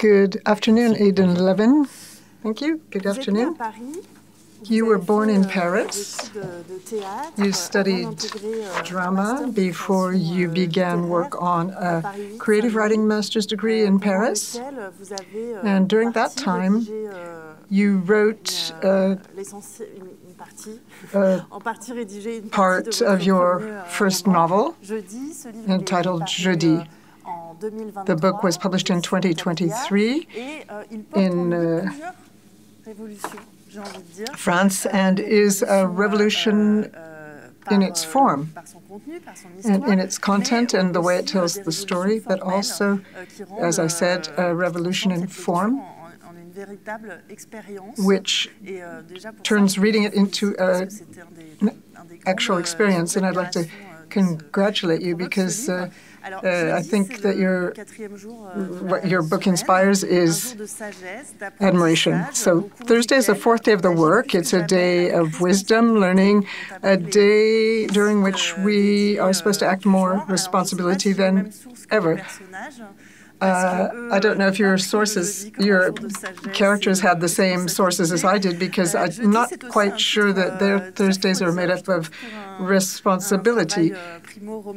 Good afternoon, Aidan Levin. Thank you. Good afternoon. You were born in Paris. You studied drama before you began work on a creative writing master's degree in Paris. And during that time, you wrote part of your first novel entitled Jeudi. The book was published in 2023 in France and is a revolution in its form and in its content and the way it tells the story, but also, as I said, a revolution in form, which turns reading it into an actual experience. And I'd like to congratulate you because I think that what your book inspires is admiration. So Thursday is the fourth day of the work. It's a day of wisdom, learning, a day during which we are supposed to act more responsibility than ever. I don't know if your characters had the same sources as I did, because I'm not quite sure that their Thursdays are made up of responsibility.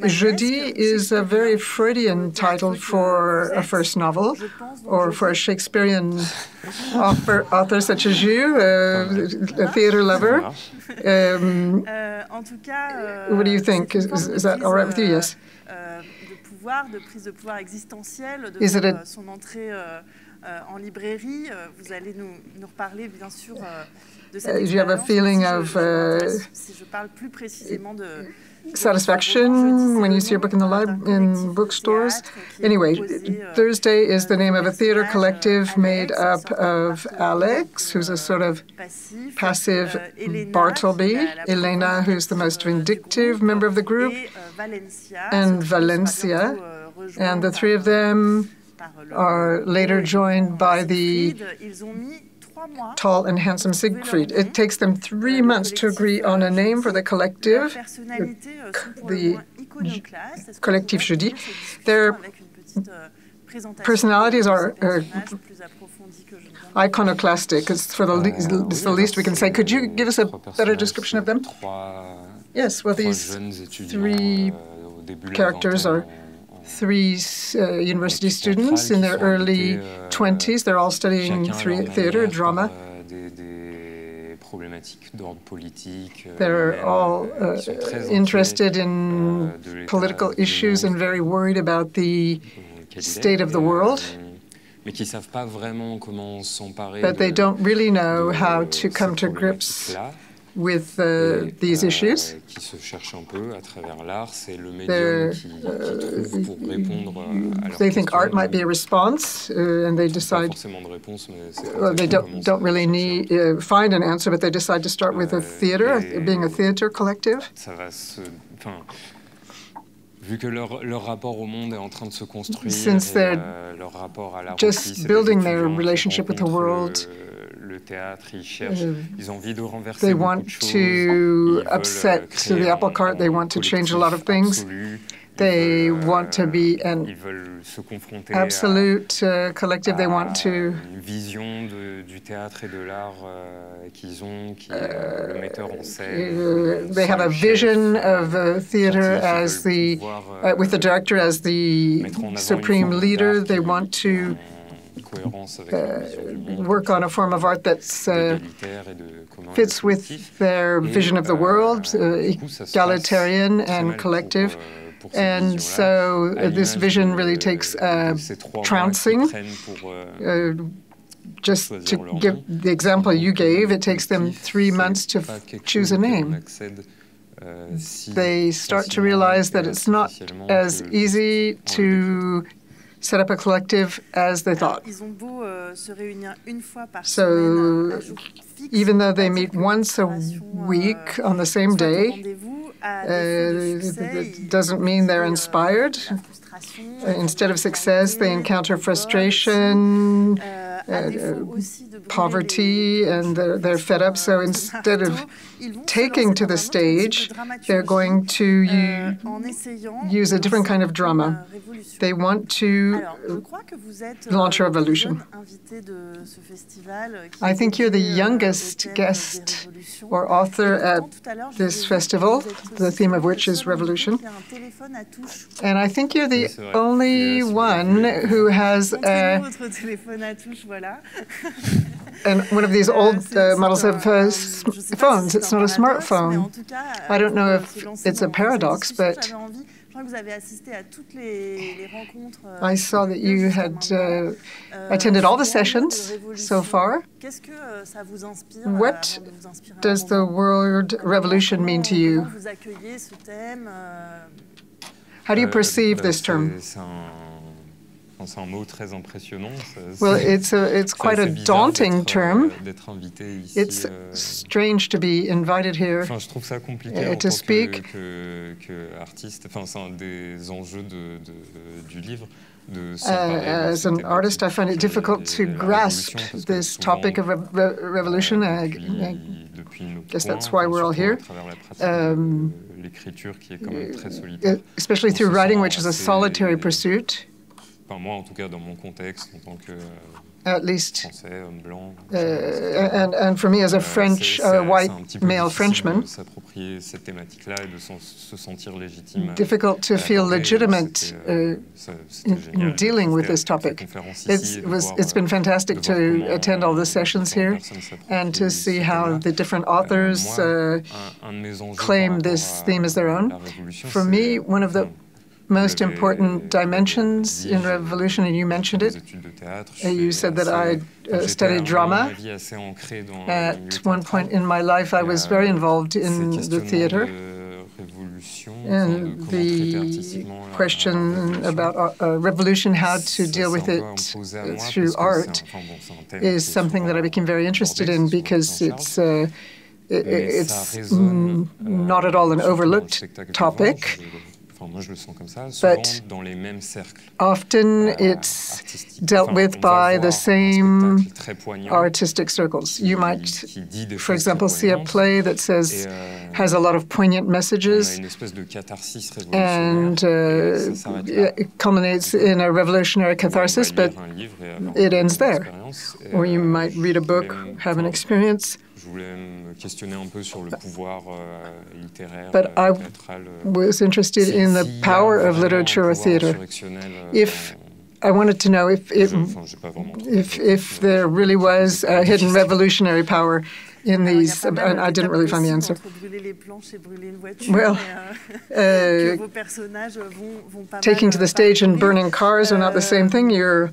Jeudi is a very Freudian title for a first novel, or for a Shakespearean author such as you, a theater lover. What do you think? Is that all right with you? Yes. De prise de pouvoir existentielle, de son entrée en librairie. Vous allez nous reparler, bien sûr, de cette expérience. You have a feeling of si je parle plus précisément de satisfaction when you see your book in bookstores. Anyway, Thursday is the name of a theater collective made up of Alex, who's a sort of passive Bartleby, Elena, who's the most vindictive member of the group, and Valencia. And the three of them are later joined by the tall and handsome Siegfried. It takes them 3 months to agree on a name for the collective, the Collectif Jeudi. Their personalities are iconoclastic. It's the least we can say. Could you give us a better description of them? Yes, well, these three characters are three university students in their early 20s. They're all studying theater, drama. They're all interested in political issues and very worried about the state of the world. But they don't really know how to come to grips with these issues. They think art might be a response, and they decide. Well, they don't really find an answer, but they decide to start with a theater, being a theater collective. Since they're just building their relationship with the world, they want to upset the apple cart. They want to change a lot of things. They want to be an absolute collective. They want to they have a vision of theater as with the director as the supreme leader. They want to work on a form of art that fits with their vision of the world, egalitarian and collective. And so this vision really takes trouncing. Just to give the example you gave, it takes them 3 months to choose a name. They start to realize that it's not as easy to set up a collective as they thought. So even though they meet once a week on the same day, it doesn't mean they're inspired. Instead of success, they encounter frustration, poverty, and they're fed up. So instead of taking to the stage, they're going to use a different kind of drama. They want to launch a revolution. I think you're the youngest guest or author at this festival, the theme of which is revolution. And I think you're the only one who has and one of these old models of phones. It's not a smartphone. I don't know if it's a paradox, but I saw that you had attended all the sessions so far. What does the word revolution mean to you? How do you perceive this term? Well, it's quite a daunting term. It's strange to be invited here to speak. As an artist, I find it difficult to grasp this topic of revolution. I guess that's why we're all here. Especially through writing, which is a solitary pursuit. At least, and for me as a French, white male Frenchman, difficult to feel legitimate in dealing with this topic. It's been fantastic to attend all the sessions here and to see how the different authors claim this theme as their own. For me, one of the most important dimensions in revolution, and you mentioned it. You said that I studied drama. At one point in my life, I was very involved in the theater. And the question about revolution, how to deal with it through art, is something that I became very interested in because it's not at all an overlooked topic. But often it's dealt with by the same artistic circles. You might, for example, see a play that has a lot of poignant messages and it culminates in a revolutionary catharsis, but it ends there. Or you might read a book, have an experience. But I was interested in the power of literature or theater. If I wanted to know if there really was a hidden revolutionary power in these, and I didn't really find the answer. Well, taking to the stage and burning cars are not the same thing. Your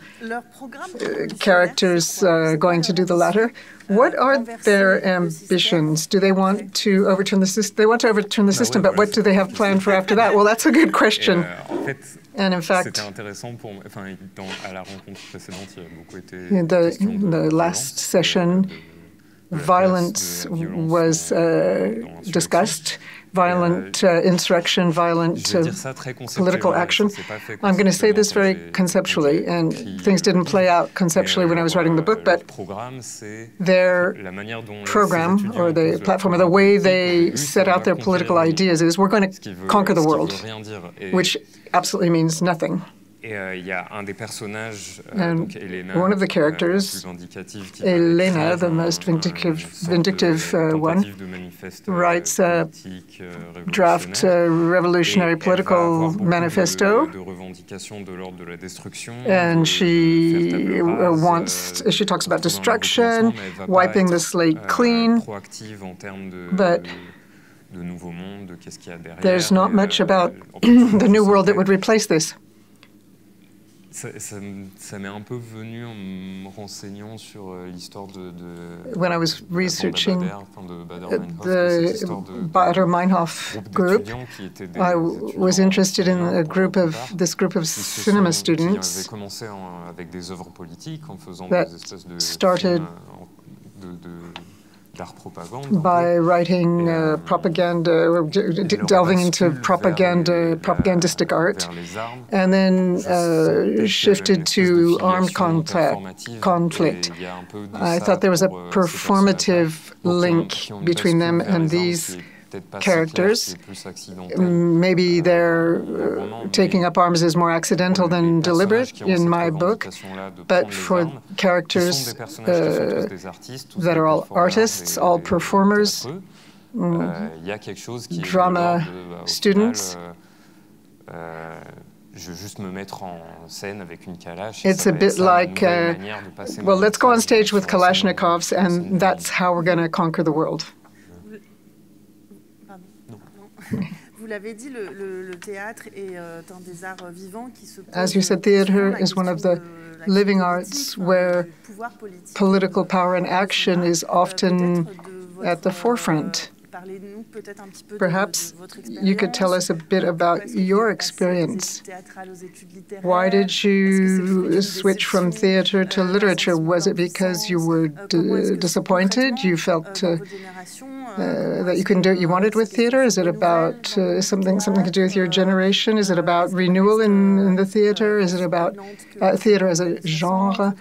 characters are going to do the latter. What are their ambitions? Do they want to overturn the system? They want to overturn the system, but what do they have planned for after that? Well, that's a good question. And in fact, in the last session, violence was discussed, violent insurrection, violent political action. I'm going to say this very conceptually, and things didn't play out conceptually when I was writing the book, but their program or the platform or the way they set out their political ideas is we're going to conquer the world, which absolutely means nothing. And one of the characters, Elena, the most vindictive one, writes a draft revolutionary political manifesto, and she talks about destruction, wiping the slate clean, but there's not much about the new world that would replace this. When I was researching the Bader-Meinhof group, I was interested in this group of cinema students that started by writing propaganda, or delving into propagandistic art, and then shifted to armed conflict. I thought there was a performative link between them and these characters. Maybe their taking up arms is more accidental than deliberate in my book, but for characters that are all artists, all performers, drama students, it's a bit like, well, let's go on stage with Kalashnikovs, and that's how we're going to conquer the world. As you said, theater is one of the living arts where political power and action is often at the forefront. Perhaps you could tell us a bit about your experience. Why did you switch from theater to literature? Was it because you were disappointed? You felt that you couldn't do what you wanted with theater? Is it about something to do with your generation? Is it about renewal in the theater? Is it about theater as a genre?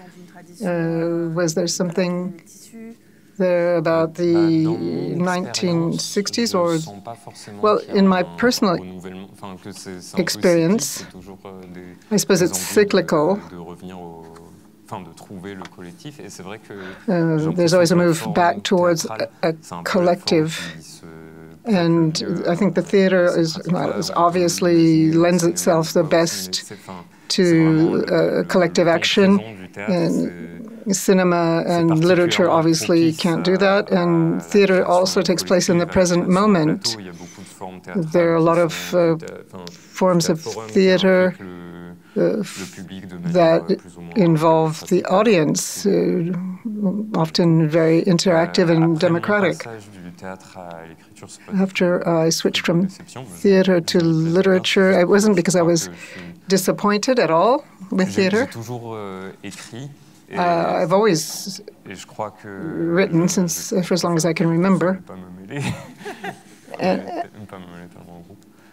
Was there something there about the 1960s, or, well, in my personal experience, I suppose it's cyclical. There's always a move back towards a collective, and I think the theater is obviously lends itself the best to collective action, and cinema and literature obviously can't do that, and theater also takes place in the present moment. There are a lot of forms of theater that involve the audience, often very interactive and democratic. After I switched from theater to literature, it wasn't because I was disappointed at all with theater. I've always written for as long as I can remember.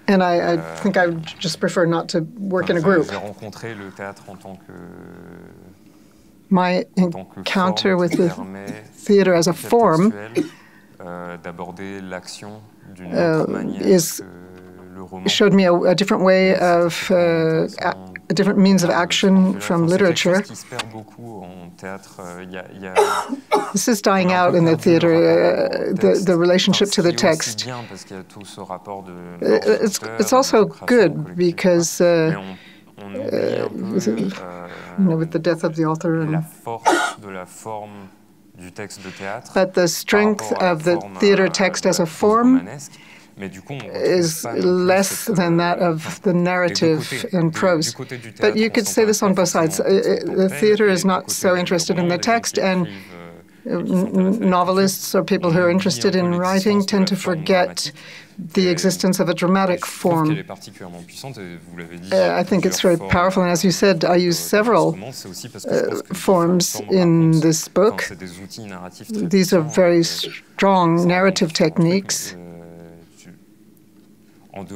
And I think I would just prefer not to work in a group. My encounter with the theater as a form showed me a different way of a different means of action from literature. This is dying out in the theater, the relationship to the text. It's also good because with the death of the author, but the strength of the theater text as a form is less than that of the narrative and prose. But you could say this on both sides. The theater is not so interested in the text, and novelists or people who are interested in writing tend to forget the existence of a dramatic form. I think it's very powerful, and as you said, I use several forms in this book. These are very strong narrative techniques. In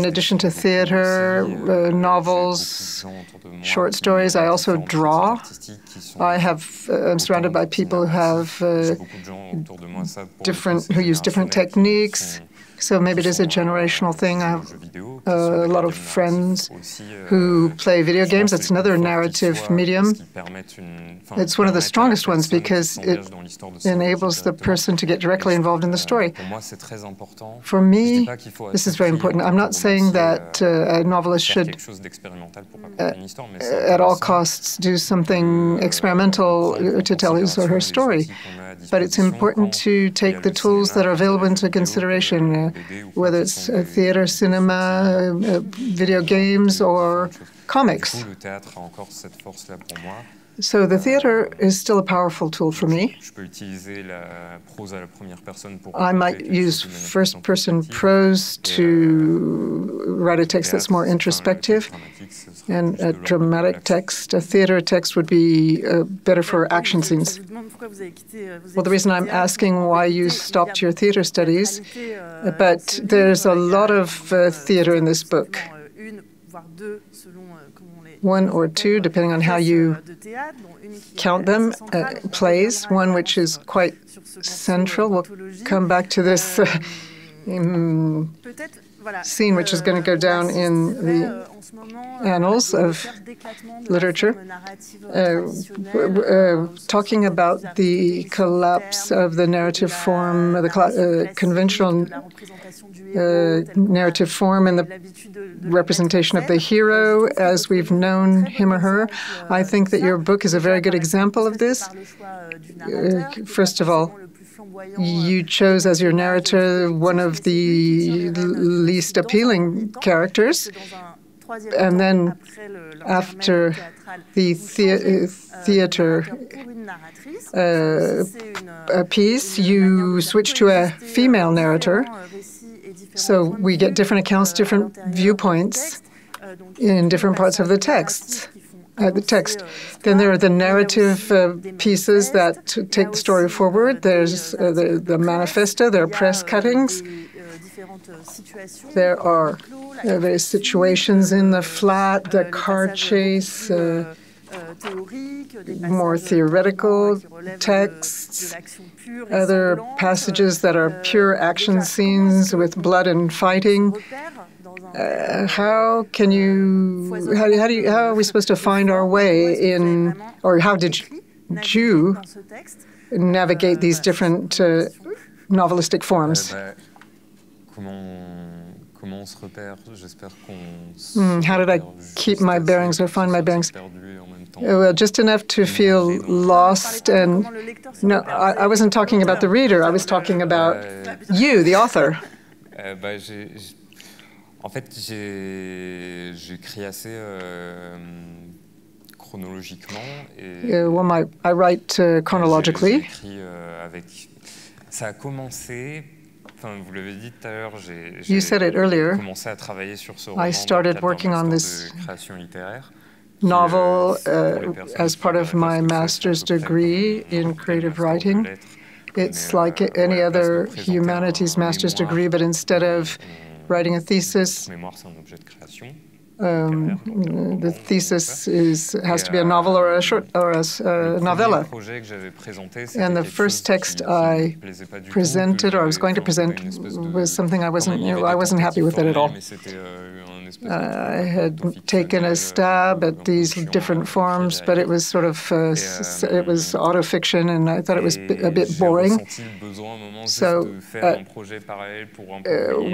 addition to theater, novels, short stories, I also draw. I'm surrounded by people who have who use different techniques. So maybe it is a generational thing. I have a lot of friends who play video games. That's another narrative medium. It's one of the strongest ones because it enables the person to get directly involved in the story. For me, this is very important. I'm not saying that a novelist should at all costs do something experimental to tell his or her story. But it's important to take the tools that are available into consideration, whether it's theater, cinema, video games, or comics. So the theater is still a powerful tool for me. I might use first-person prose to write a text that's more introspective, and a dramatic text, a theater text, would be better for action scenes. Well, the reason I'm asking why you stopped your theater studies, but there's a lot of theater in this book. One or two, depending on how you count them, plays, one which is quite central. We'll come back to this scene, which is going to go down in the annals of literature, talking about the collapse of the narrative form, the conventional narrative form, and the representation of the hero as we've known him or her. I think that your book is a very good example of this. First of all, you chose as your narrator one of the least appealing characters, and then after the theater piece, you switch to a female narrator. So we get different accounts, different viewpoints in different parts of the text. Then there are the narrative pieces that take the story forward. There's the manifesto, there are press cuttings. There are various situations in the flat, the car chase, more theoretical texts, other passages that are pure action scenes with blood and fighting. How are we supposed to find our way in, or how did you navigate these different novelistic forms? How did I keep my bearings or find my bearings? Well, just enough to feel lost. And no, I wasn't talking about the reader. I was talking about you, the author. En fait, j'écris assez chronologiquement. Well, I write chronologically. Ça a commencé. Enfin, vous l'avez dit tout à l'heure. You said it earlier. Commencé à travailler sur ce roman. I started working on this création littéraire. Novel as part of my master's degree in creative writing. It's like any other humanities master's degree, but instead of writing a thesis, the thesis has to be a novel or a short or a novella. And the first text I presented, or I was going to present, was something I wasn't happy with it at all. I had taken a stab at these different forms, but it was sort of it was autofiction, and I thought it was a bit boring. So at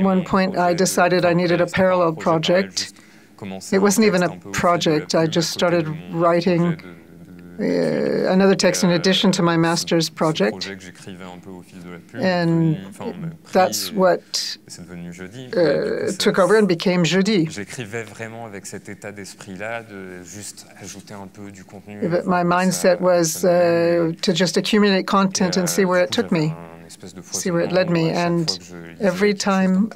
one point I decided I needed a parallel project. It wasn't even a project. I just started writing another text in addition to my master's project. And that's what took over and became Jeudi. But my mindset was to just accumulate content and see where it took me, see where it led me. And every time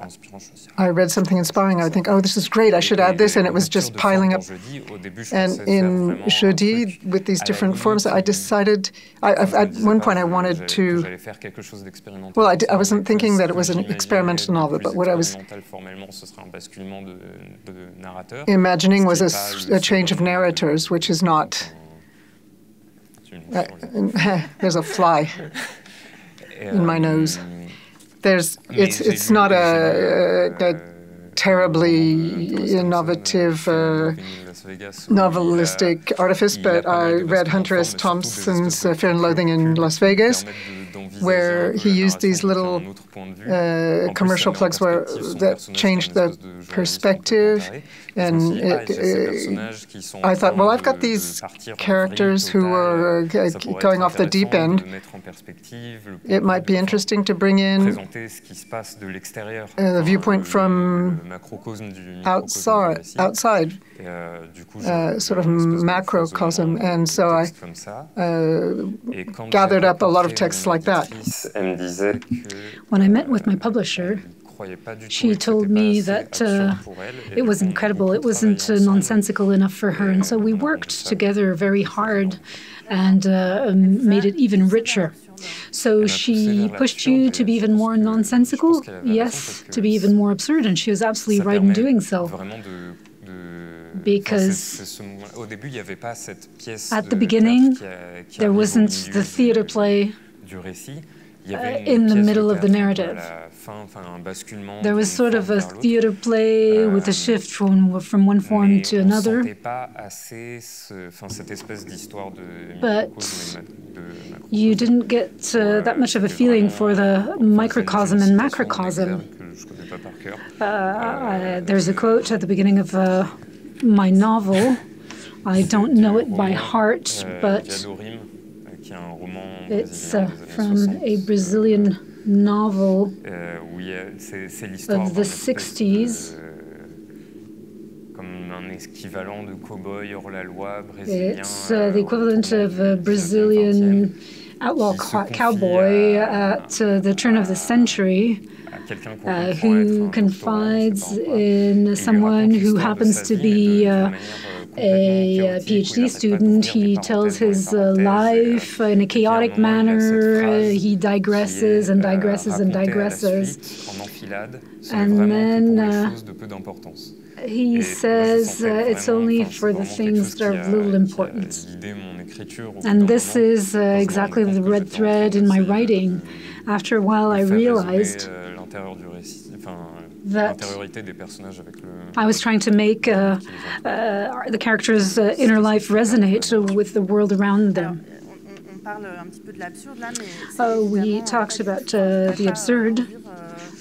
I read something inspiring, I would think, oh, this is great, I should add this, and it was just piling up. And in Jeudi, with these different forms, I decided, at one point I wanted to, well, I wasn't thinking that it was an experimental novel, but what I was imagining was a change of narrators, which is not, there's a fly in my nose. It's not a terribly innovative novelistic artifice, but I read Hunter S. Thompson's Fear and Loathing in Las Vegas, where he used these little commercial plugs that changed the perspective. And I thought, well, I've got these characters who are going off the deep end. It might be interesting to bring in the viewpoint from outside, sort of macrocosm. And so I gathered up a lot of texts like that. When I met with my publisher, she told me that it was incredible. It wasn't nonsensical enough for her. And so we worked together very hard and made it even richer. So she pushed you to be even more nonsensical? Yes, to be even more absurd. And she was absolutely right in doing so. Because at the beginning, there wasn't the theater play in the middle of the narrative. There was sort of a theater play with a shift from one form to another. But you didn't get that much of a feeling for the microcosm and macrocosm. There's a quote at the beginning of my novel. I don't know it by heart, but it's from a Brazilian novel of the 60s. It's the equivalent of a Brazilian outlaw cowboy at the turn of the century, who confides in someone who happens to be a PhD student. He tells his life in a chaotic manner. He digresses and digresses and digresses. And then he says it's only for the things that are of little importance. And this is exactly the red thread in my writing. After a while, I realized that I was trying to make the characters' inner life resonate with the world around them. We talked about the absurd,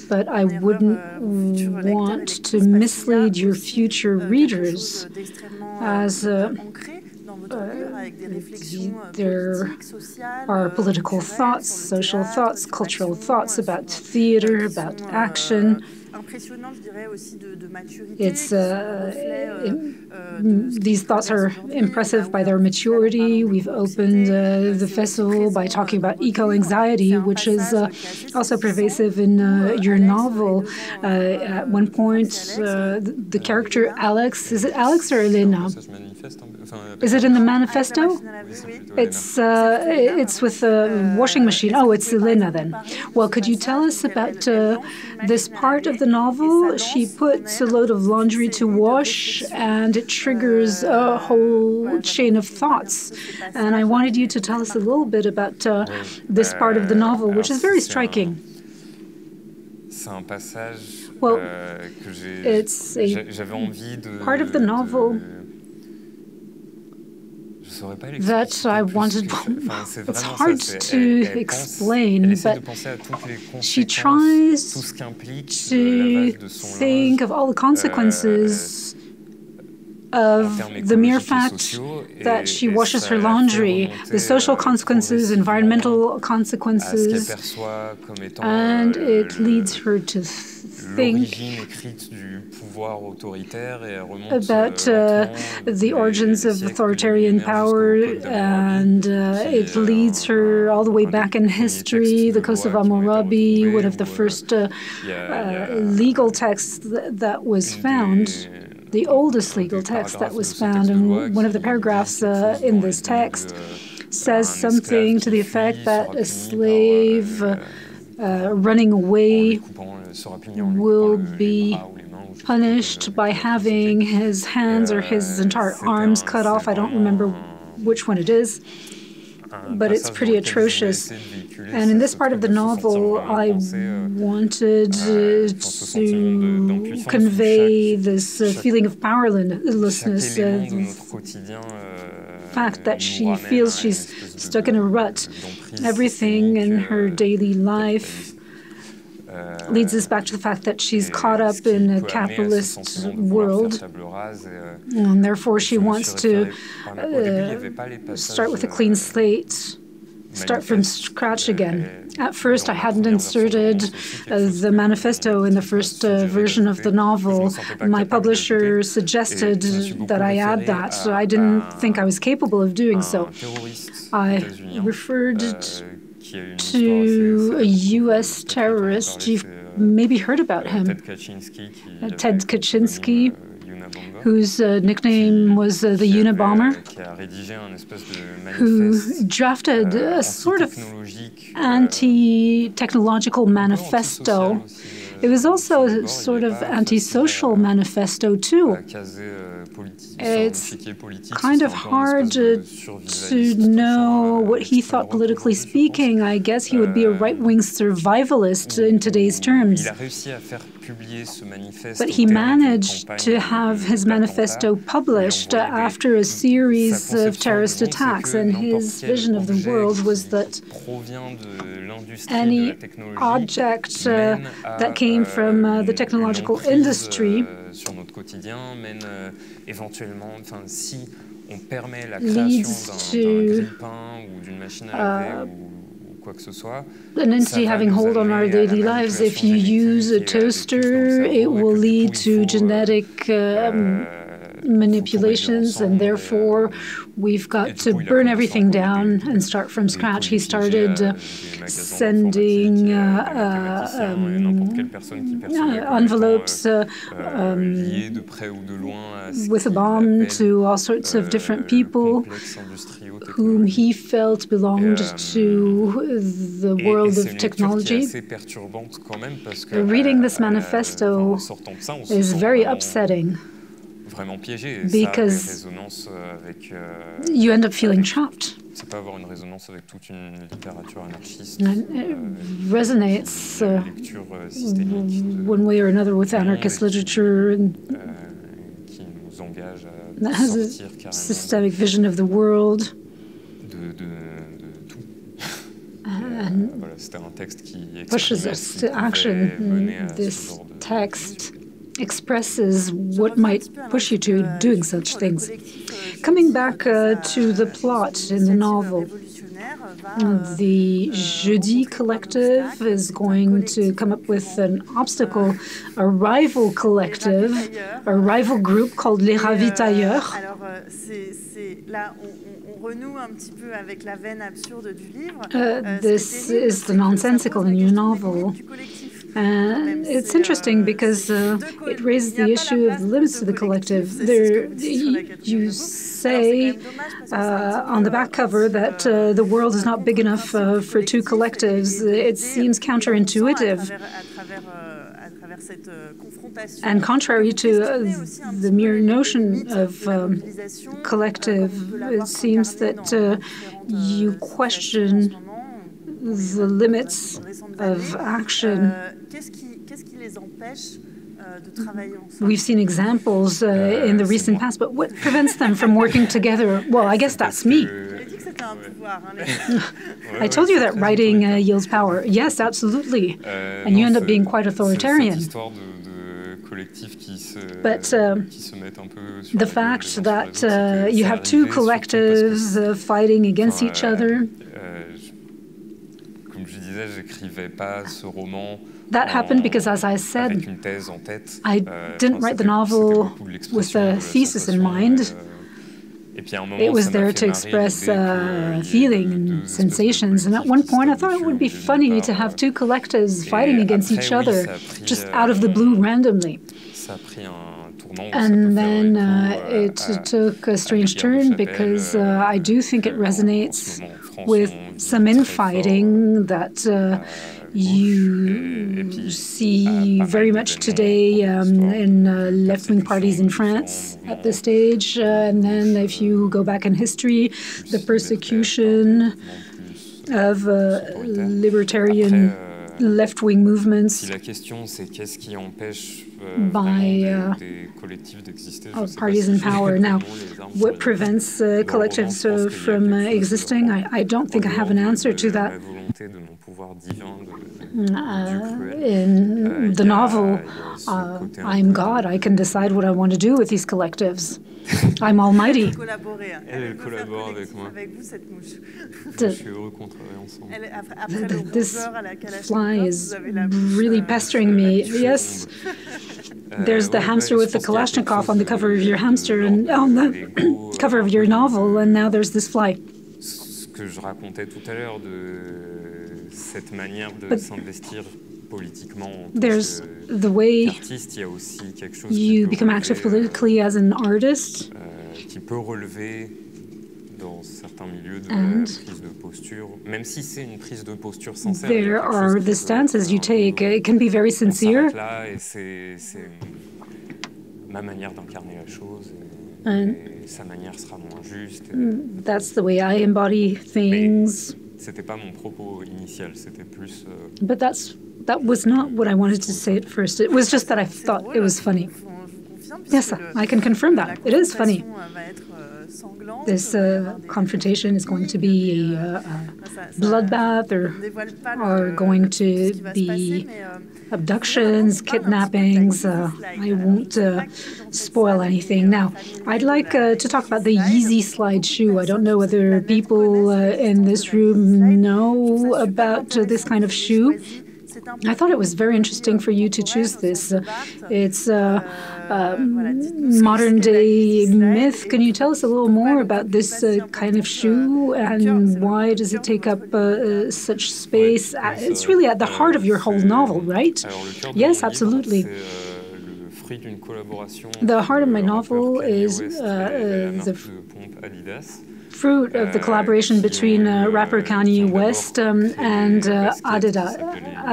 but I wouldn't want to mislead your future readers as there are political thoughts, social thoughts, cultural thoughts about theater, about action. It's these thoughts are impressive by their maturity. We've opened the festival by talking about eco-anxiety, which is also pervasive in your novel. At one point, the character Alex, is it Alex or Elena? Is it in the manifesto? It's with a washing machine. Oh, it's Elena then. Well, could you tell us about this part of the novel? She puts a load of laundry to wash, and it triggers a whole chain of thoughts. And I wanted you to tell us a little bit about this part of the novel, which is very striking. Well, it's a part of the novel that I wanted. It's hard to explain, but she tries to think of all the consequences of the mere fact that she washes her laundry, the social consequences, environmental consequences, and it leads her to think about the origins of authoritarian power, and it leads her all the way back in history. The Coast of Hammurabi, one of the first legal texts that was found, the oldest legal text that was found, and one of the paragraphs in this text says something to the effect that a slave running away will be punished by having his hands or his entire arms cut off. I don't remember which one it is, but it's pretty atrocious. And in this part of the novel, I wanted to convey this feeling of powerlessness. fact that she feels she's stuck in a rut. Everything in her daily life leads us back to the fact that she's caught up in a capitalist world, and therefore she wants to start with a clean slate, start from scratch again. At first, I hadn't inserted the manifesto in the first version of the novel. My publisher suggested that I add that, so I didn't think I was capable of doing so. I referred to a U.S. terrorist. You've maybe heard about him, Ted Kaczynski, whose nickname was the Unabomber, who drafted a sort of anti-technological manifesto. It was also a sort of anti-social manifesto, too. It's kind of hard to know what he thought politically speaking. I guess he would be a right-wing survivalist in today's terms. But he managed to have his manifesto published after a series of terrorist attacks, and his vision of the world was that any object that came from the technological industry leads to an entity having hold on our daily lives. If you use a toaster, it will lead to genetic manipulations, and therefore we've got to burn everything down and start from scratch. He started sending envelopes with a bomb to all sorts of different people whom he felt belonged to the world of technology. Reading this manifesto is very upsetting, because you end up feeling trapped. It resonates one way or another with anarchist literature, and that has a systemic vision of the world. And pushes us to action. This text expresses what might push you to doing such things. Coming back to the plot in the novel, the Jeudi collective is going to come up with an obstacle, a rival collective, a rival group called Les Ravitailleurs. This is the nonsensical in your novel. And it's interesting because it raises the issue of the limits to the collective. You say on the back cover that the world is not big enough for two collectives. It seems counterintuitive and contrary to the mere notion of collective. It seems that you question the limits of action. We've seen examples in the recent past, but what prevents them from working together? Well, I guess that's me. I told you that writing yields power. Yes, absolutely. And you end up being quite authoritarian. But the fact that you have two collectives fighting against each other, that happened because, as I said, I didn't write the novel with a thesis in mind. It was there to express feeling and sensations. And at one point, I thought it would be funny to have two collectives fighting against each other, just out of the blue randomly. And then it took a strange turn, because I do think it resonates with some infighting that you see very much today in left-wing parties in France at this stage. And then if you go back in history, the persecution of libertarian left-wing movements. by parties in power. Now, what prevents collectives from existing? I don't think I have an answer to that. In the novel, I'm God. I can decide what I want to do with these collectives. I'm almighty. This fly is really pestering me. Yes, there's the hamster with the Kalashnikov on the cover of your hamster and on the cover of your novel, and now there's this fly. Ce que je racontais tout à l'heure de cette manière de s'investir politiquement en tant qu'artiste, il y a aussi quelque chose you become active politically as an artist. Qui peut relever dans certains milieux de la prise de posture, même si c'est une prise de posture sincère. There are the stances you take. It can be very sincere. Là, et c'est ma manière d'incarner la chose. Et sa manière sera moins juste. That's the way I embody things. C'était pas mon propos initial. C'était plus. But that was not what I wanted to say at first. It was just that I thought it was funny. Yes, I can confirm that. It is funny. This confrontation is going to be a bloodbath. There are going to be abductions, kidnappings. I won't spoil anything. Now, I'd like to talk about the Yeezy slide shoe. I don't know whether people in this room know about this kind of shoe. I thought it was very interesting for you to choose this. It's modern-day myth. Can you tell us a little more about this kind of shoe and why does it take up such space? It's really at the heart of your whole novel, right? Yes, absolutely. The heart of my novel is the fruit of the collaboration between rapper Kanye West and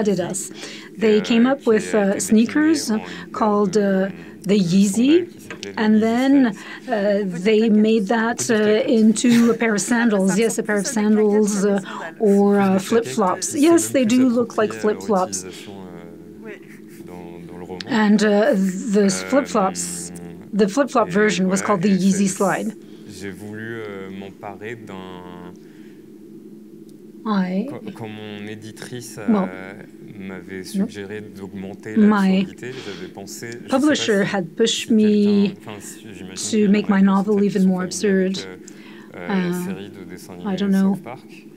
Adidas. They came up with sneakers called the Yeezy, and then they made that into a pair of sandals. Yes, a pair of sandals or flip-flops. Yes, they do look like flip-flops. And the flip-flop version was called the Yeezy Slide. J'ai voulu m'emparer quand mon éditrice m'avait suggéré d'augmenter l'absurdité, j'avais pensé. Publisher had pushed me to make my novel even more absurd. I don't know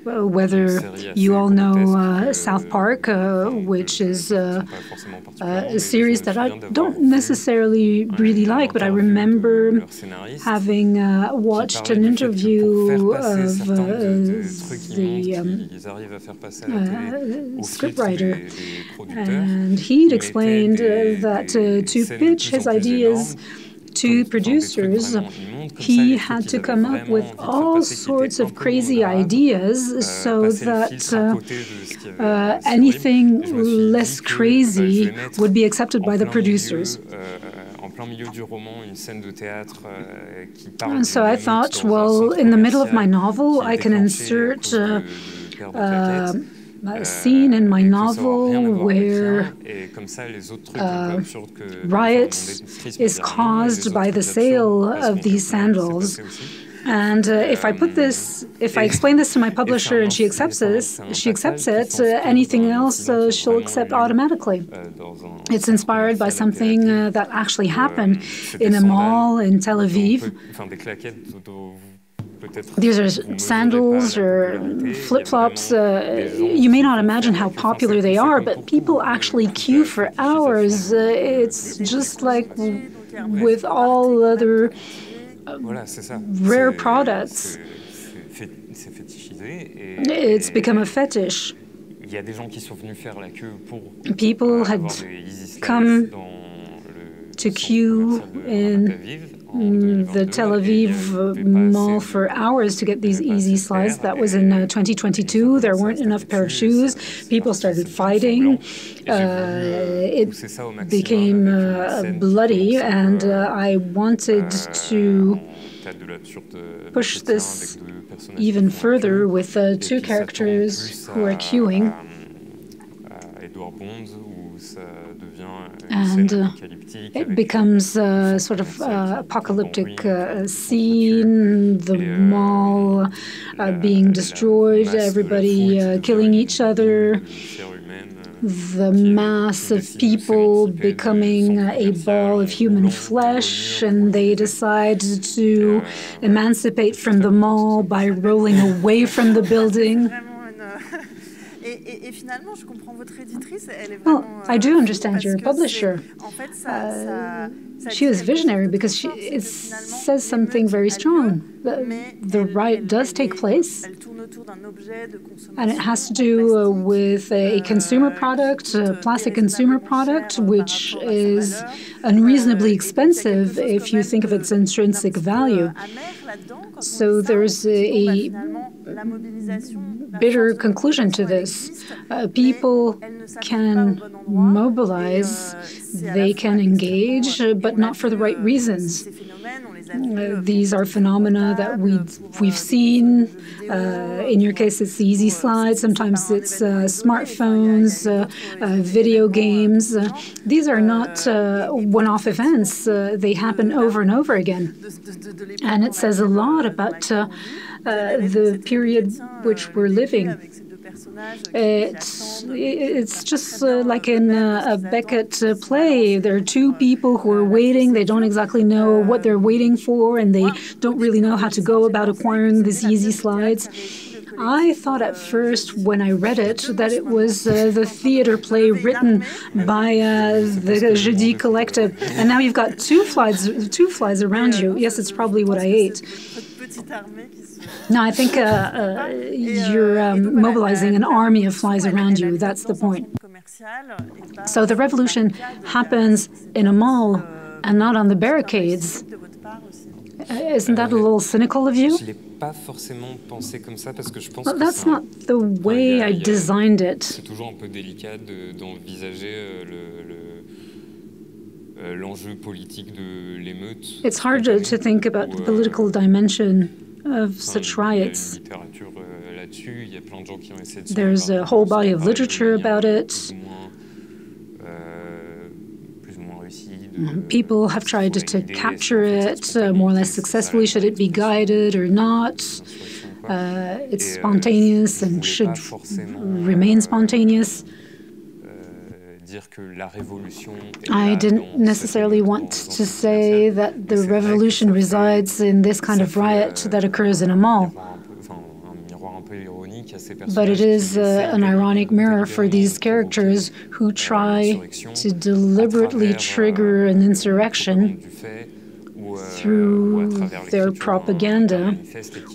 whether you all know South Park, which is a series that I don't necessarily really like, but I remember having watched an interview of the scriptwriter, and he'd explained that to pitch his ideas to producers, he had to come up with all sorts of crazy ideas so that anything less crazy would be accepted by the producers. And so I thought, well, in the middle of my novel, I can insert a scene in my novel where riot is caused by the sale of these sandals. And if I explain this to my publisher and she accepts it, anything else she'll accept automatically. It's inspired by something that actually happened in a mall in Tel Aviv. These are sandals or flip-flops. You may not imagine how popular they are, but people actually queue for hours. It's just like with all other rare products. It's become a fetish. People had come to queue in the Tel Aviv mall for hours to get these Yeezy slides. That was in 2022. There weren't enough pair of shoes. People started fighting. It became bloody, and I wanted to push this even further with two characters who are queuing. And it becomes a sort of apocalyptic scene, the mall being destroyed, everybody killing each other, the mass of people becoming a ball of human flesh, and they decide to emancipate from the mall by rolling away from the building. Well, I do understand your publisher. She is visionary because it says something very strong. The riot does take place, and it has to do with a consumer product, a plastic consumer product, which is unreasonably expensive if you think of its intrinsic value. So there's a bitter conclusion to this. People can mobilize, they can engage, but not for the right reasons. These are phenomena that we've seen. In your case, it's the easy slide. Sometimes it's smartphones, video games. These are not one-off events. They happen over and over again. And it says a lot about the period which we're living. It's just like in a Beckett play. There are two people who are waiting. They don't exactly know what they're waiting for, and they don't really know how to go about acquiring these easy slides. I thought at first, when I read it, that it was the theater play written by the Jeudi collective. And now you've got two flies around you. Yes, it's probably what I ate. No, I think you're mobilizing an army of flies around you. That's the point. So the revolution happens in a mall and not on the barricades. Isn't that a little cynical of you? Well, that's not the way I designed it. It's hard to think about the political dimension of such riots. There's a whole body of literature about it. People have tried to capture it more or less successfully. Should it be guided or not? It's spontaneous and should remain spontaneous. I didn't necessarily want to say that the revolution resides in this kind of riot that occurs in a mall. But it is an ironic mirror for these characters who try to deliberately trigger an insurrection through their propaganda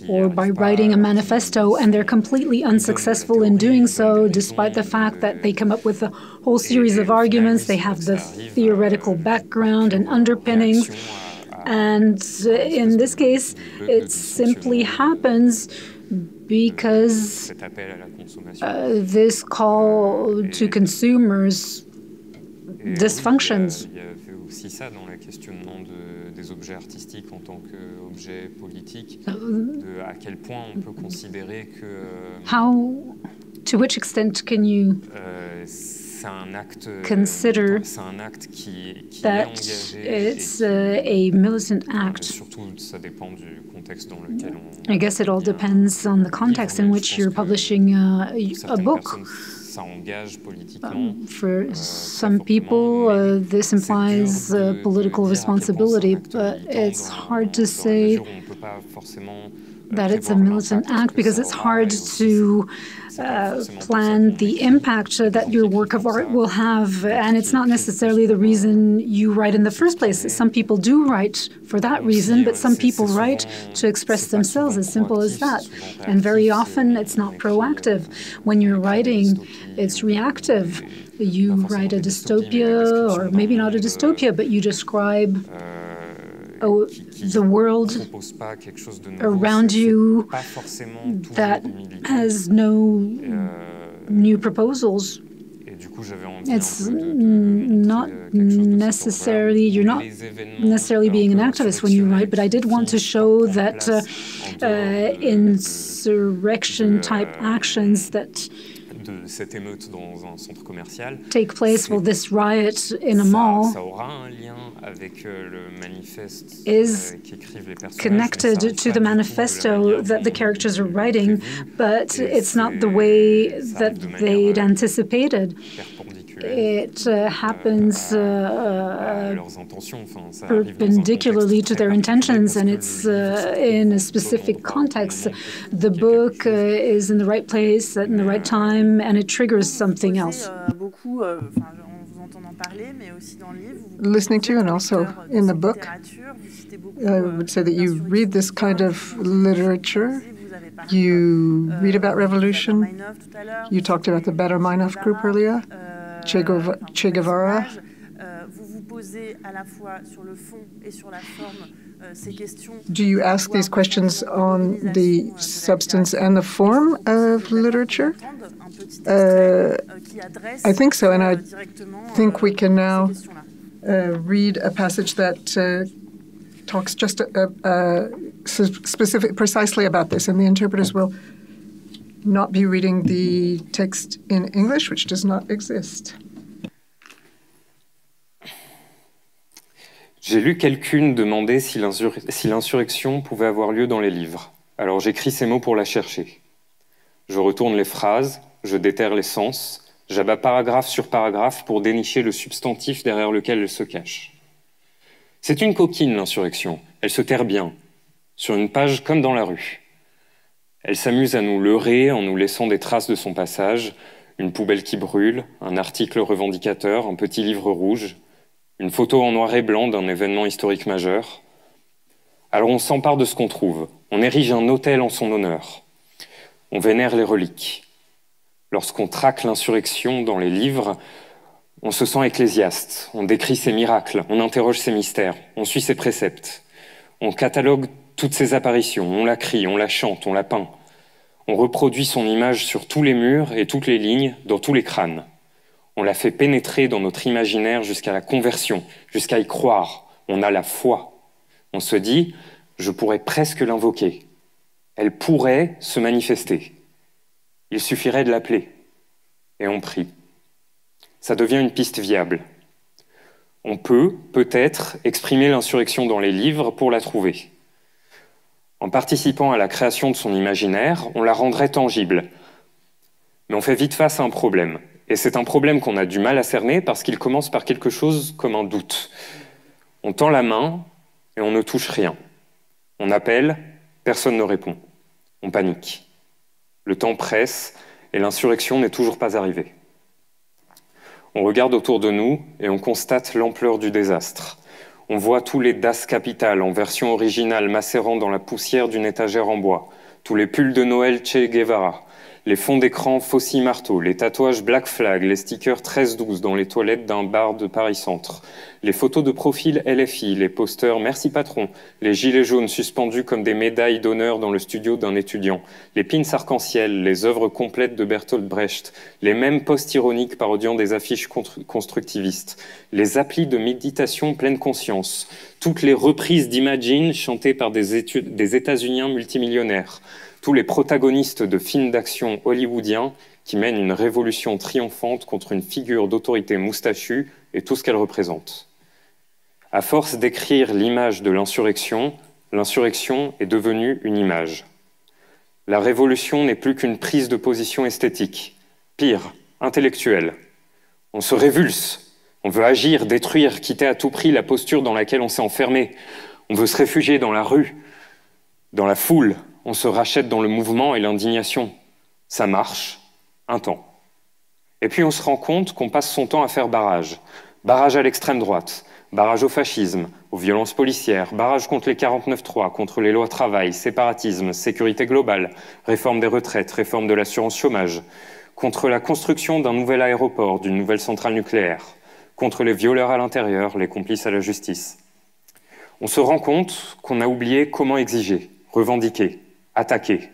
or by writing a manifesto, and they're completely unsuccessful in doing so, despite the fact that they come up with a whole series of arguments. They have the theoretical background and underpinnings, and in this case, it simply happens because this call to consumers dysfunctions. Objets artistiques en tant qu'objets politiques, à quel point on peut considérer que to which extent can you consider that it's a militant act? Surtout, ça dépend du contexte dans lequel on. I guess it all depends on the context in which you're publishing a book. For some people, this implies political responsibility, but it's hard to say that it's a militant act because it's hard to plan the impact that your work of art will have, and it's not necessarily the reason you write in the first place. Some people do write for that reason, but some people write to express themselves, as simple as that. And very often it's not proactive. When you're writing, it's reactive. You write a dystopia, or maybe not a dystopia, but you describe the world around you that has no new proposals. It's not necessarily, you're not necessarily being an activist when you write, but I did want to show that insurrection-type actions that de cette émeute dans un centre commercial, take place, well, this riot in a mall ça aura un lien avec le manifeste is qu'écrivent les personnages, connected to the manifesto that the characters are writing, but it's not the way that they'd anticipated. It happens perpendicularly to their intentions, and it's in a specific context. The book is in the right place at the right time, and it triggers something else. Listening to you, and also in the book, I would say that you read this kind of literature. You read about revolution. You talked about the Baader-Meinhof group earlier. Che Guevara. Do you ask these questions on the substance and the form of literature? I think so, and I think we can now read a passage that talks just precisely about this, and the interpreters will not be reading the text in English, which does not exist. J'ai lu quelqu'une demander si l'insurrection pouvait avoir lieu dans les livres. Alors j'écris ces mots pour la chercher. Je retourne les phrases, je déterre les sens, j'abats paragraphe sur paragraphe pour dénicher le substantif derrière lequel elle se cache. C'est une coquine, l'insurrection. Elle se terre bien, sur une page comme dans la rue. Elle s'amuse à nous leurrer en nous laissant des traces de son passage, une poubelle qui brûle, un article revendicateur, un petit livre rouge, une photo en noir et blanc d'un événement historique majeur. Alors on s'empare de ce qu'on trouve, on érige un autel en son honneur, on vénère les reliques. Lorsqu'on traque l'insurrection dans les livres, on se sent ecclésiaste, on décrit ses miracles, on interroge ses mystères, on suit ses préceptes, on catalogue toutes ses apparitions, on la crie, on la chante, on la peint. On reproduit son image sur tous les murs et toutes les lignes, dans tous les crânes. On la fait pénétrer dans notre imaginaire jusqu'à la conversion, jusqu'à y croire. On a la foi. On se dit, je pourrais presque l'invoquer. Elle pourrait se manifester. Il suffirait de l'appeler. Et on prie. Ça devient une piste viable. On peut, peut-être, exprimer l'insurrection dans les livres pour la trouver. En participant à la création de son imaginaire, on la rendrait tangible. Mais on fait vite face à un problème. Et c'est un problème qu'on a du mal à cerner parce qu'il commence par quelque chose comme un doute. On tend la main et on ne touche rien. On appelle, personne ne répond. On panique. Le temps presse et l'insurrection n'est toujours pas arrivée. On regarde autour de nous et on constate l'ampleur du désastre. On voit tous les Das Kapital en version originale macérant dans la poussière d'une étagère en bois, tous les pulls de Noël Che Guevara, les fonds d'écran Fossi Marteau, les tatouages Black Flag, les stickers 13-12 dans les toilettes d'un bar de Paris-Centre, les photos de profil LFI, les posters Merci Patron, les gilets jaunes suspendus comme des médailles d'honneur dans le studio d'un étudiant, les pins arc-en-ciel, les œuvres complètes de Bertolt Brecht, les mêmes post-ironiques parodiant des affiches constructivistes, les applis de méditation pleine conscience, toutes les reprises d'Imagine chantées par des États-Uniens multimillionnaires, tous les protagonistes de films d'action hollywoodiens qui mènent une révolution triomphante contre une figure d'autorité moustachue et tout ce qu'elle représente. À force d'écrire l'image de l'insurrection est devenue une image. La révolution n'est plus qu'une prise de position esthétique, pire, intellectuelle. On se révulse, on veut agir, détruire, quitter à tout prix la posture dans laquelle on s'est enfermé. On veut se réfugier dans la rue, dans la foule. On se rachète dans le mouvement et l'indignation. Ça marche, un temps. Et puis on se rend compte qu'on passe son temps à faire barrage. Barrage à l'extrême droite, barrage au fascisme, aux violences policières, barrage contre les 49.3, contre les lois travail, séparatisme, sécurité globale, réforme des retraites, réforme de l'assurance chômage, contre la construction d'un nouvel aéroport, d'une nouvelle centrale nucléaire, contre les violeurs à l'intérieur, les complices à la justice. On se rend compte qu'on a oublié comment exiger, revendiquer, attaquer.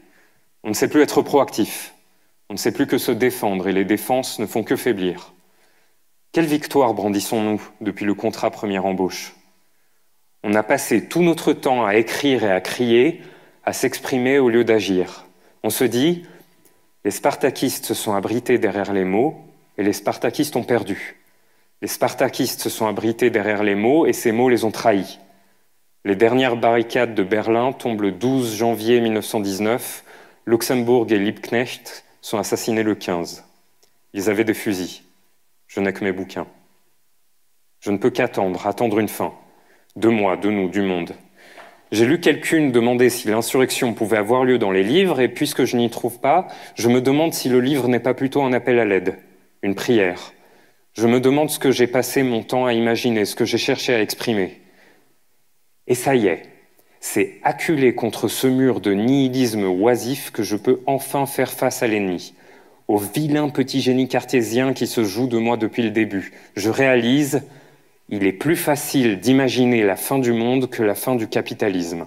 On ne sait plus être proactif. On ne sait plus que se défendre et les défenses ne font que faiblir. Quelle victoire brandissons-nous depuis le contrat première embauche? On a passé tout notre temps à écrire et à crier, à s'exprimer au lieu d'agir. On se dit, Les spartakistes se sont abrités derrière les mots et les spartakistes ont perdu. Les spartakistes se sont abrités derrière les mots et ces mots les ont trahis. Les dernières barricades de Berlin tombent le 12 janvier 1919. Luxembourg et Liebknecht sont assassinés le 15. Ils avaient des fusils. Je n'ai que mes bouquins. Je ne peux attendre une fin. De moi, de nous, du monde. J'ai lu quelqu'une demander si l'insurrection pouvait avoir lieu dans les livres, et puisque je n'y trouve pas, je me demande si le livre n'est pas plutôt un appel à l'aide, une prière. Je me demande ce que j'ai passé mon temps à imaginer, ce que j'ai cherché à exprimer. Et ça y est, c'est acculé contre ce mur de nihilisme oisif que je peux enfin faire face à l'ennemi, au vilain petit génie cartésien qui se joue de moi depuis le début. Je réalise, il est plus facile d'imaginer la fin du monde que la fin du capitalisme.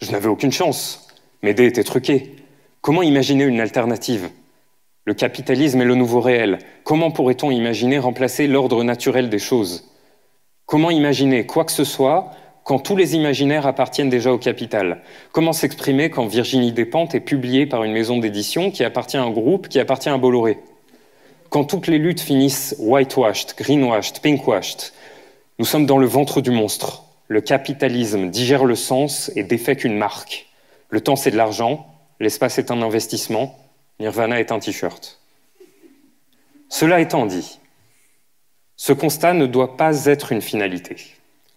Je n'avais aucune chance, mes dés étaient truqués. Comment imaginer une alternative ? Le capitalisme est le nouveau réel. Comment pourrait-on imaginer remplacer l'ordre naturel des choses ? Comment imaginer quoi que ce soit quand tous les imaginaires appartiennent déjà au capital? Comment s'exprimer quand Virginie Despentes est publiée par une maison d'édition qui appartient à un groupe qui appartient à Bolloré? Quand toutes les luttes finissent whitewashed, greenwashed, pinkwashed, nous sommes dans le ventre du monstre. Le capitalisme digère le sens et défait qu'une marque. Le temps, c'est de l'argent, l'espace est un investissement, Nirvana est un t-shirt. Cela étant dit, ce constat ne doit pas être une finalité.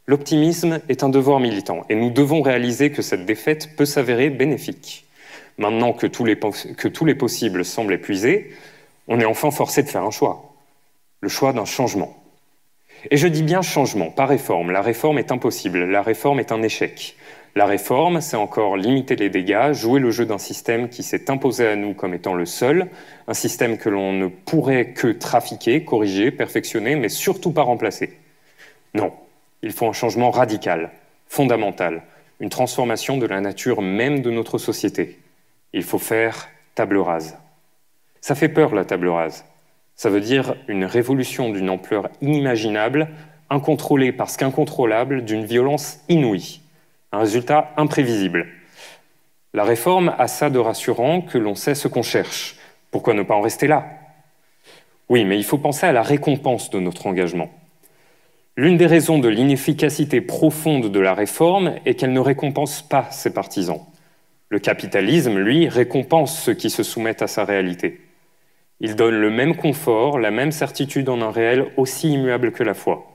L'optimisme est un devoir militant et nous devons réaliser que cette défaite peut s'avérer bénéfique. Maintenant que tous les possibles semblent épuisés, on est enfin forcé de faire un choix. Le choix d'un changement. Et je dis bien changement, pas réforme. La réforme est impossible, la réforme est un échec. La réforme, c'est encore limiter les dégâts, jouer le jeu d'un système qui s'est imposé à nous comme étant le seul, un système que l'on ne pourrait que trafiquer, corriger, perfectionner, mais surtout pas remplacer. Non, il faut un changement radical, fondamental, une transformation de la nature même de notre société. Il faut faire table rase. Ça fait peur, la table rase. Ça veut dire une révolution d'une ampleur inimaginable, incontrôlée parce qu'incontrôlable, d'une violence inouïe. Un résultat imprévisible. La réforme a ça de rassurant que l'on sait ce qu'on cherche. Pourquoi ne pas en rester là? Oui, mais il faut penser à la récompense de notre engagement. L'une des raisons de l'inefficacité profonde de la réforme est qu'elle ne récompense pas ses partisans. Le capitalisme, lui, récompense ceux qui se soumettent à sa réalité. Il donne le même confort, la même certitude en un réel aussi immuable que la foi.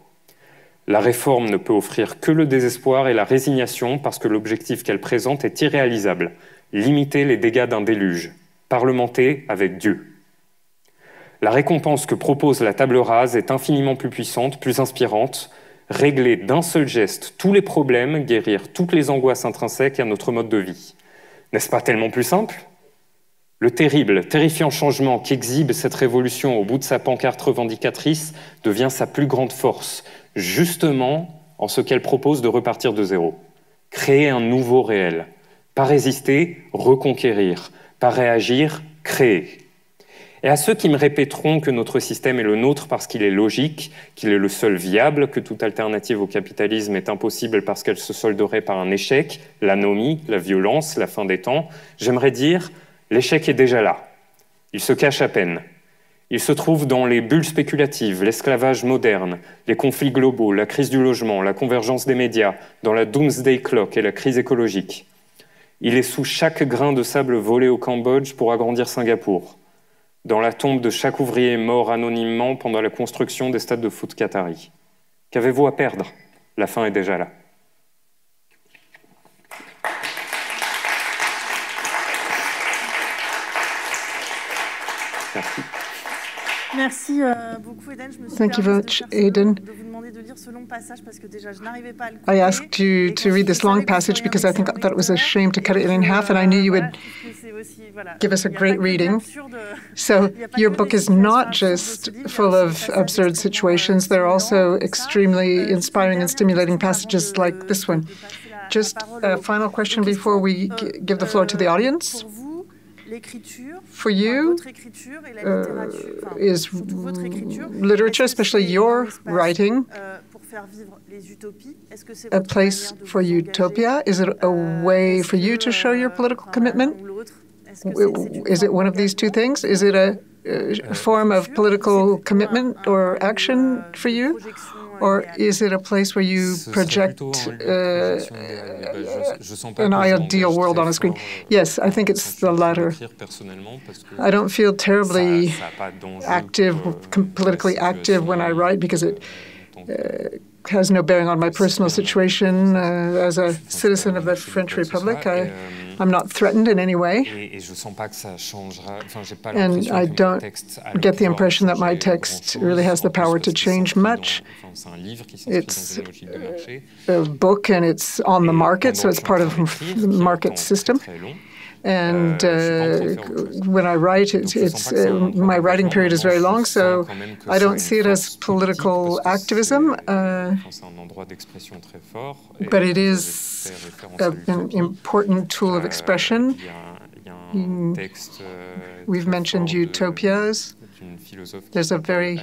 La réforme ne peut offrir que le désespoir et la résignation parce que l'objectif qu'elle présente est irréalisable. Limiter les dégâts d'un déluge. Parlementer avec Dieu. La récompense que propose la table rase est infiniment plus puissante, plus inspirante. Régler d'un seul geste tous les problèmes, guérir toutes les angoisses intrinsèques à notre mode de vie. N'est-ce pas tellement plus simple ? Le terrible, terrifiant changement qu'exhibe cette révolution au bout de sa pancarte revendicatrice devient sa plus grande force, justement en ce qu'elle propose de repartir de zéro. Créer un nouveau réel. Pas résister, reconquérir. Pas réagir, créer. Et à ceux qui me répéteront que notre système est le nôtre parce qu'il est logique, qu'il est le seul viable, que toute alternative au capitalisme est impossible parce qu'elle se solderait par un échec, l'anomie, la violence, la fin des temps, j'aimerais dire, l'échec est déjà là. Il se cache à peine. Il se trouve dans les bulles spéculatives, l'esclavage moderne, les conflits globaux, la crise du logement, la convergence des médias, dans la doomsday clock et la crise écologique. Il est sous chaque grain de sable volé au Cambodge pour agrandir Singapour. Dans la tombe de chaque ouvrier mort anonymement pendant la construction des stades de foot qataris. Qu'avez-vous à perdre? La fin est déjà là. Merci. Merci beaucoup, Eden. Je me suis Thank you very much, Eden. de vous demander de lire ce long passage parce que déjà, je n'arrivais pas à le I asked you to read this long passage because I thought it was a shame to cut it in half, and I knew you would give us a great reading. So your book is not just full of absurd situations, there are also extremely inspiring and stimulating passages like this one. Just a final question before we give the floor to the audience. For you, is literature, especially your writing, a place for utopia? Is it a way for you to show your political commitment? Is it one of these two things? Is it a form of political commitment or action for you? Or is it a place where you project an ideal world on a screen? Yes, I think it's the latter. I don't feel terribly active, politically active when I write because it has no bearing on my personal situation. As a citizen of the French Republic, I'm not threatened in any way. And I don't get the impression that my text really has the power to change much. It's a book and it's on the market, so it's part of the market system. And when I write, my writing period is very long, so I don't see it as political activism, but it is an important tool of expression. We've mentioned utopias. There's a very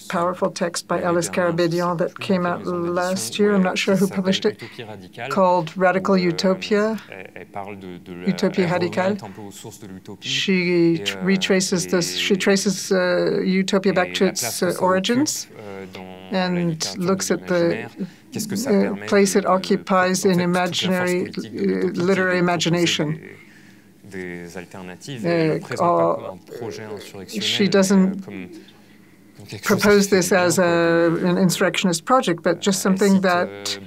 powerful text by Alice Carabedian that came out last year. I'm not sure who published it, called Radical Utopia, Utopia Radicale. She traces utopia back to its origins and looks at the place it occupies in imaginary literary imagination. She doesn't propose this as an insurrectionist project, but just something that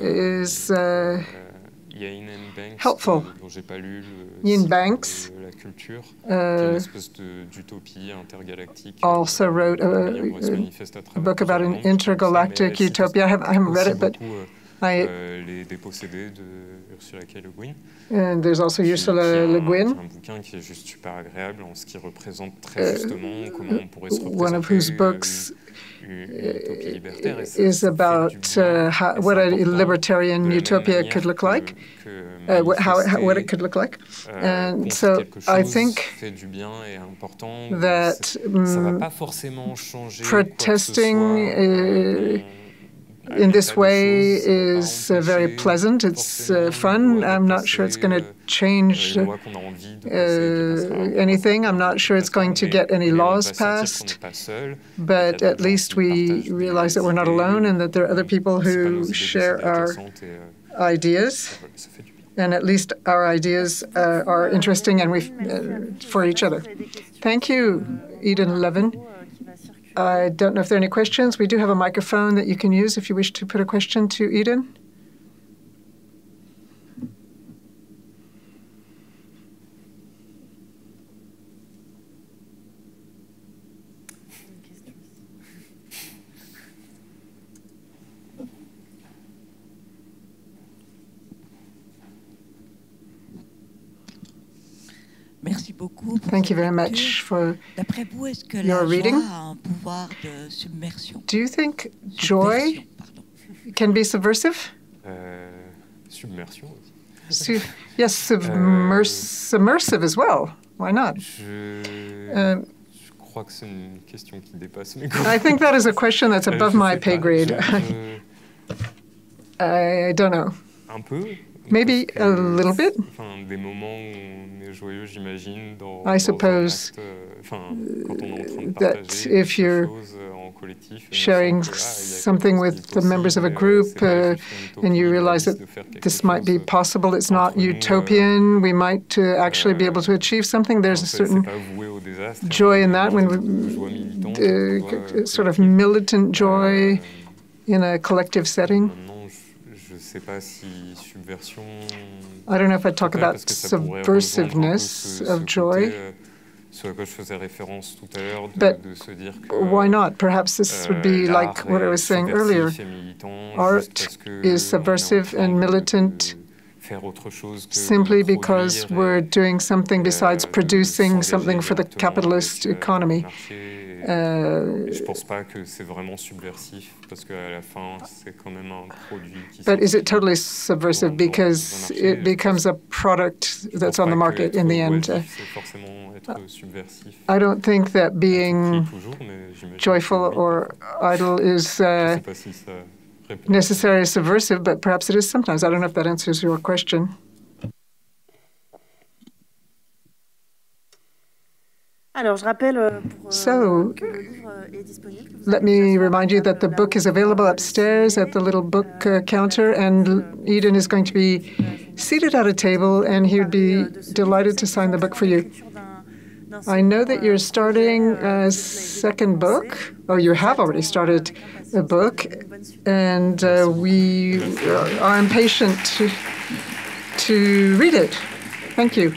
is helpful. Ian Banks also wrote a book about an intergalactic utopia. I haven't read it, but and there's also Ursula Le Guin, one of whose books is about what a libertarian utopia could look like, what it could look like. And so I think that protesting in this way is very pleasant. It's fun. I'm not sure it's going to change anything. I'm not sure it's going to get any laws passed. But at least we realize that we're not alone and that there are other people who share our ideas. And at least our ideas are interesting and for each other. Thank you, Eden Levin. I don't know if there are any questions. We do have a microphone that you can use if you wish to put a question to Eden. Thank you very much for your reading. Do you think joy can be subversive? Yes, submersive as well. Why not? I think that is a question that's above my pay grade. I don't know. Maybe a little bit. I suppose that if you're sharing something with the members of a group and you realize that this might be possible, it's not utopian, we might actually be able to achieve something. There's a certain joy in that, when sort of militant joy in a collective setting. I don't know if I'd talk about subversiveness of joy, but why not? Perhaps this would be like what I was saying earlier. Art is subversive and militant simply because we're doing something besides producing something for the capitalist economy. But is it totally subversive because it becomes a product that's on the market in the end? I don't think that being joyful or idle is necessarily subversive, but perhaps it is sometimes. I don't know if that answers your question. So, let me remind you that the book is available upstairs at the little book counter, and Eden is going to be seated at a table, and he would be delighted to sign the book for you. I know that you're starting a second book, or you have already started a book, and we are impatient to read it. Thank you.